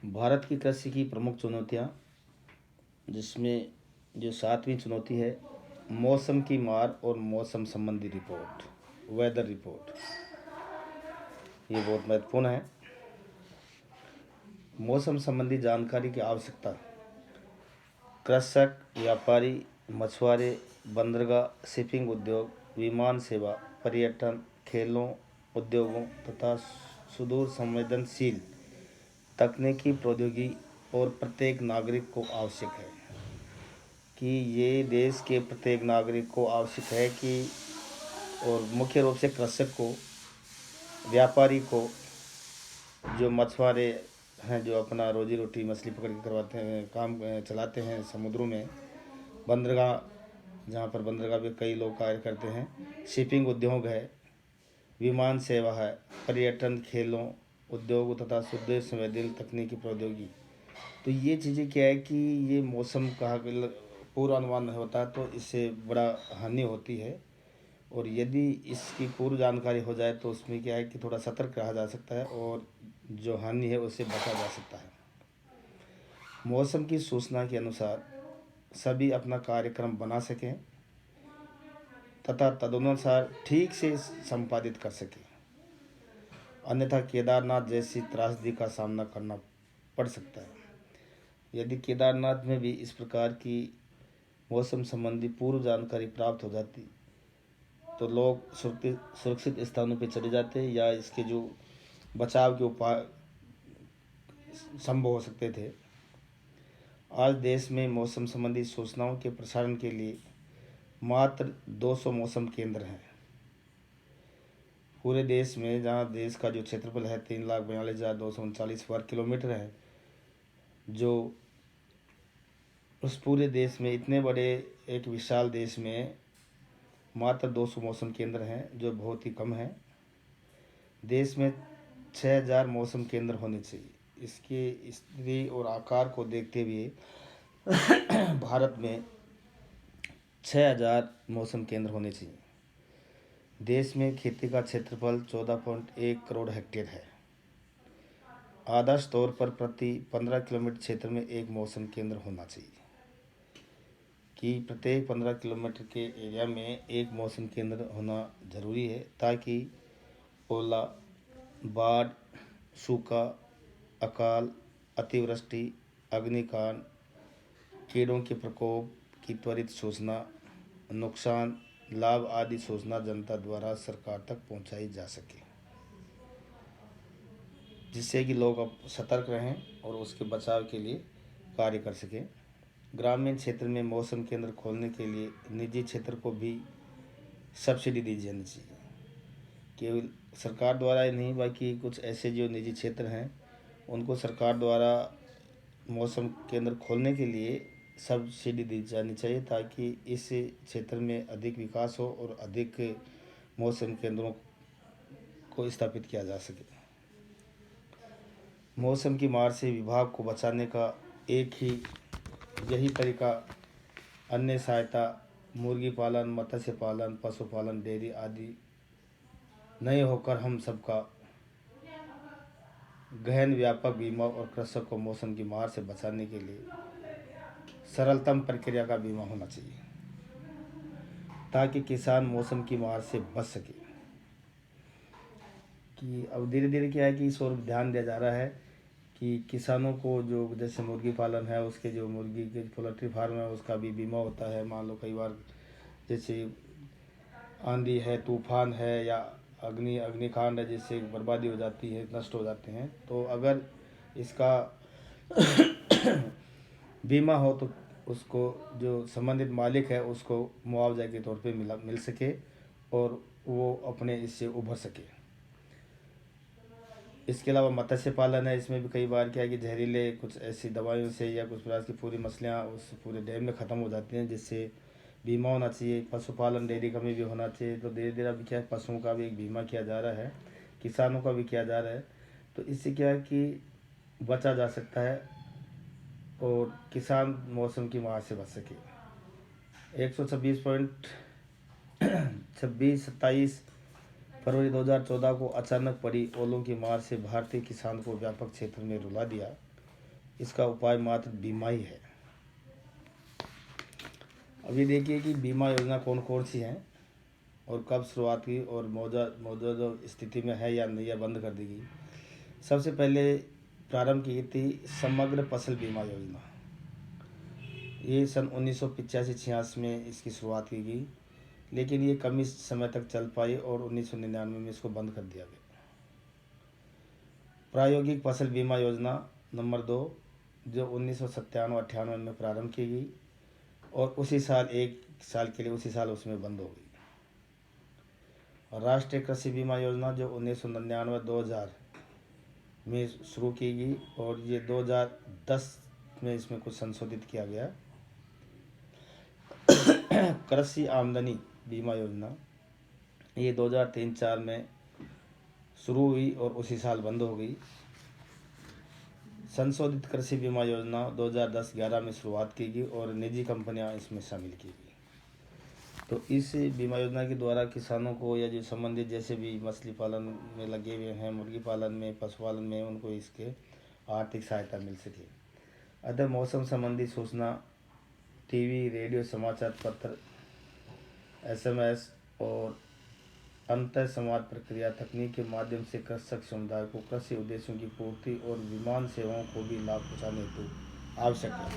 भारत की कृषि की प्रमुख चुनौतियाँ, जिसमें जो सातवीं चुनौती है, मौसम की मार और मौसम संबंधी रिपोर्ट, वेदर रिपोर्ट, ये बहुत महत्वपूर्ण है। मौसम संबंधी जानकारी की आवश्यकता कृषक, व्यापारी, मछुआरे, बंदरगाह, शिपिंग उद्योग, विमान सेवा, पर्यटन, खेलों, उद्योगों तथा सुदूर संवेदनशील तकनीकी प्रौद्योगिकी और प्रत्येक नागरिक को आवश्यक है कि ये देश के प्रत्येक नागरिक को आवश्यक है कि और मुख्य रूप से कृषक को, व्यापारी को, जो मछुआरे हैं जो अपना रोजी रोटी मछली पकड़ के करवाते हैं, काम चलाते हैं समुद्रों में, बंदरगाह, जहाँ पर बंदरगाह पे कई लोग कार्य करते हैं, शिपिंग उद्योग है, विमान सेवा है, पर्यटन, खेलों, उद्योग तथा सुदूर संवेदनशील तकनीकी प्रौद्योगिकी। तो ये चीज़ें क्या है कि ये मौसम का पूर्वानुमान नहीं होता तो इससे बड़ा हानि होती है, और यदि इसकी पूर्व जानकारी हो जाए तो उसमें क्या है कि थोड़ा सतर्क रहा जा सकता है और जो हानि है उससे बचा जा सकता है। मौसम की सूचना के अनुसार सभी अपना कार्यक्रम बना सकें तथा तदनुसार ठीक से संपादित कर सकें, अन्यथा केदारनाथ जैसी त्रासदी का सामना करना पड़ सकता है। यदि केदारनाथ में भी इस प्रकार की मौसम संबंधी पूर्व जानकारी प्राप्त हो जाती तो लोग सुरक्षित स्थानों पर चले जाते या इसके जो बचाव के उपाय संभव हो सकते थे। आज देश में मौसम संबंधी सूचनाओं के प्रसारण के लिए मात्र 200 मौसम केंद्र हैं पूरे देश में, जहां देश का जो क्षेत्रफल है 3,42,239 वर्ग किलोमीटर है। जो उस पूरे देश में, इतने बड़े एक विशाल देश में मात्र 200 मौसम केंद्र हैं, जो बहुत ही कम है। देश में 6,000 मौसम केंद्र होने चाहिए। इसके स्थिति और आकार को देखते हुए भारत में 6,000 मौसम केंद्र होने चाहिए। देश में खेती का क्षेत्रफल 14.1 करोड़ हेक्टेयर है। आदर्श तौर पर प्रति 15 किलोमीटर क्षेत्र में एक मौसम केंद्र होना चाहिए, कि प्रत्येक 15 किलोमीटर के एरिया में एक मौसम केंद्र होना ज़रूरी है, ताकि ओला, बाढ़, सूखा, अकाल, अतिवृष्टि, अग्निकांड, कीड़ों के प्रकोप की त्वरित सूचना, नुकसान, लाभ आदि सूचना जनता द्वारा सरकार तक पहुंचाई जा सके, जिससे कि लोग अब सतर्क रहें और उसके बचाव के लिए कार्य कर सकें। ग्रामीण क्षेत्र में मौसम केंद्र खोलने के लिए निजी क्षेत्र को भी सब्सिडी दी जानी चाहिए। केवल सरकार द्वारा ही नहीं, बाकी कुछ ऐसे जो निजी क्षेत्र हैं उनको सरकार द्वारा मौसम केंद्र खोलने के लिए सब्सिडी दी जानी चाहिए, ताकि इस क्षेत्र में अधिक विकास हो और अधिक मौसम केंद्रों को स्थापित किया जा सके। मौसम की मार से विभाग को बचाने का एक ही यही तरीका अन्य सहायता, मुर्गी पालन, मत्स्य पालन, पशुपालन, डेयरी आदि नहीं होकर हम सबका गहन व्यापक बीमा और कृषक को मौसम की मार से बचाने के लिए सरलतम प्रक्रिया का बीमा होना चाहिए, ताकि किसान मौसम की मार से बच सके। कि अब धीरे धीरे क्या है कि इस ओर ध्यान दिया जा रहा है कि किसानों को, जो जैसे मुर्गी पालन है उसके, जो मुर्गी के पोल्ट्री फार्म है उसका भी बीमा होता है। मान लो कई बार जैसे आंधी है, तूफान है या अग्निकांड है, जिससे बर्बादी हो जाती है, नष्ट हो जाते हैं, तो अगर इसका बीमा हो तो उसको जो संबंधित मालिक है उसको मुआवजा के तौर पे मिल सके और वो अपने इससे उभर सके। इसके अलावा मत्स्य पालन है, इसमें भी कई बार क्या है कि जहरीले कुछ ऐसी दवाइयों से या कुछ प्रकार की पूरी मछलियाँ उस पूरे डैम में ख़त्म हो जाती हैं, जिससे बीमा होना चाहिए। पशुपालन डेयरी का भी होना चाहिए। तो धीरे धीरे अभी क्या है, पशुओं का भी एक बीमा किया जा रहा है, किसानों का भी किया जा रहा है। तो इससे क्या है कि बचा जा सकता है और किसान मौसम की मार से बच सके। 126 फरवरी 2014 को अचानक पड़ी ओलों की मार से भारतीय किसान को व्यापक क्षेत्र में रुला दिया। इसका उपाय मात्र बीमा ही है। अभी देखिए कि बीमा योजना कौन कौन सी हैं और कब शुरुआत की और मौजूदा स्थिति में है या नहीं, या बंद कर दी गई। सबसे पहले प्रारंभ की गई थी समग्र फसल बीमा योजना। ये सन 1985-86 में इसकी शुरुआत की गई, लेकिन ये कम ही समय तक चल पाई और 1999 में इसको बंद कर दिया गया। प्रायोगिक फसल बीमा योजना नंबर 2, जो 1997-98 में प्रारंभ की गई और उसी साल, एक साल के लिए उसी साल उसमें बंद हो गई। और राष्ट्रीय कृषि बीमा योजना जो 1999-2000 में शुरू की गई और ये 2010 में इसमें कुछ संशोधित किया गया। कृषि आमदनी बीमा योजना ये 2003-04 में शुरू हुई और उसी साल बंद हो गई। संशोधित कृषि बीमा योजना 2010-11 में शुरुआत की गई और निजी कंपनियां इसमें शामिल की गई। तो इस बीमा योजना के द्वारा किसानों को या जो संबंधित जैसे भी मछली पालन में लगे हुए हैं, मुर्गी पालन में, पशुपालन में, उनको इसके आर्थिक सहायता मिल सके। अतः मौसम संबंधी सूचना टीवी, रेडियो, समाचार पत्र, SMS और अंतर संवाद प्रक्रिया तकनीक के माध्यम से कृषक समुदाय को कृषि उद्देश्यों की पूर्ति और विमान सेवाओं को भी लाभ पहुँचाने हेतु आवश्यक है।